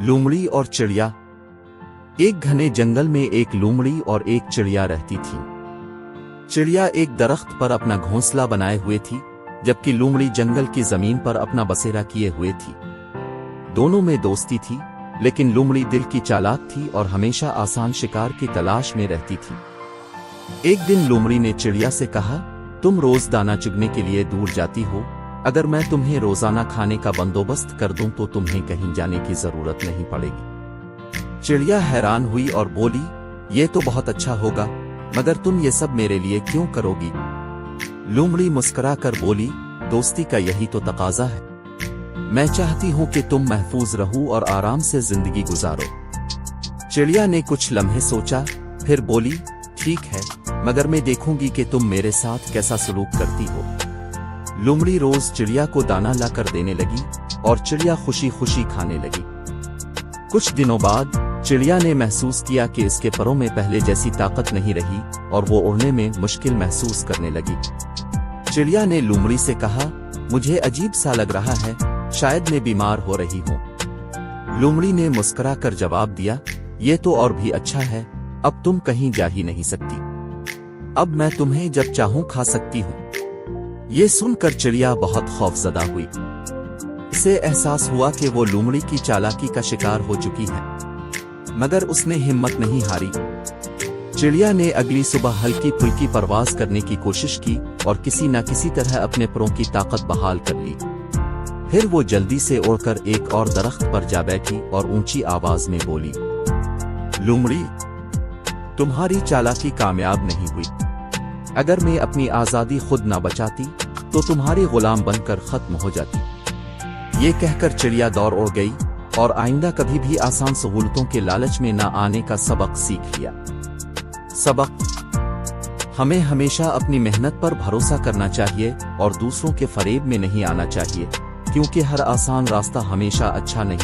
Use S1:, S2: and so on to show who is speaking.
S1: लोमड़ी और चिड़िया। एक घने जंगल में एक लोमड़ी और एक चिड़िया रहती थी। चिड़िया एक दरख्त पर अपना घोंसला बनाए हुए थी, जबकि लोमड़ी जंगल की जमीन पर अपना बसेरा किए हुए थी। दोनों में दोस्ती थी, लेकिन लोमड़ी दिल की चालाक थी और हमेशा आसान शिकार की तलाश में रहती थी। एक दिन लोमड़ी ने चिड़िया से कहा, तुम रोज दाना चुगने के लिए दूर जाती हो, अगर मैं तुम्हें रोजाना खाने का बंदोबस्त कर दूं तो तुम्हें कहीं जाने की जरूरत नहीं पड़ेगी। चिड़िया हैरान हुई और बोली, ये तो बहुत अच्छा होगा, मगर तुम ये सब मेरे लिए क्यों करोगी? लोमड़ी मुस्कुरा कर बोली, दोस्ती का यही तो तकाजा है। मैं चाहती हूं कि तुम महफूज रहो और आराम से जिंदगी गुजारो। चिड़िया ने कुछ लम्हे सोचा, फिर बोली, ठीक है, मगर मैं देखूंगी कि तुम मेरे साथ कैसा सलूक करती हो। लोमड़ी रोज चिड़िया को दाना लाकर देने लगी और चिड़िया खुशी खुशी खाने लगी। कुछ दिनों बाद चिड़िया ने महसूस किया कि इसके परों में पहले जैसी ताकत नहीं रही और वो उड़ने में मुश्किल महसूस करने लगी। चिड़िया ने लोमड़ी से कहा, मुझे अजीब सा लग रहा है, शायद मैं बीमार हो रही हूँ। लोमड़ी ने मुस्कुरा कर जवाब दिया, ये तो और भी अच्छा है, अब तुम कहीं जा ही नहीं सकती। अब मैं तुम्हें जब चाहूं खा सकती हूँ। ये सुनकर चिड़िया बहुत खौफजदा हुई। इसे एहसास हुआ कि वो लोमड़ी की चालाकी का शिकार हो चुकी है, मगर उसने हिम्मत नहीं हारी। चिड़िया ने अगली सुबह हल्की फुल्की परवाज करने की कोशिश की और किसी न किसी तरह अपने परों की ताकत बहाल कर ली। फिर वो जल्दी से उड़कर एक और दरख्त पर जा बैठी और ऊंची आवाज में बोली, लोमड़ी, तुम्हारी चालाकी कामयाब नहीं हुई। अगर मैं अपनी आजादी खुद ना बचाती तो तुम्हारी गुलाम बनकर खत्म हो जाती। ये कहकर चिड़िया दौड़ उड़ गई और आइंदा कभी भी आसान सहूलतों के लालच में ना आने का सबक सीख लिया। सबक: हमें हमेशा अपनी मेहनत पर भरोसा करना चाहिए और दूसरों के फरेब में नहीं आना चाहिए, क्योंकि हर आसान रास्ता हमेशा अच्छा नहीं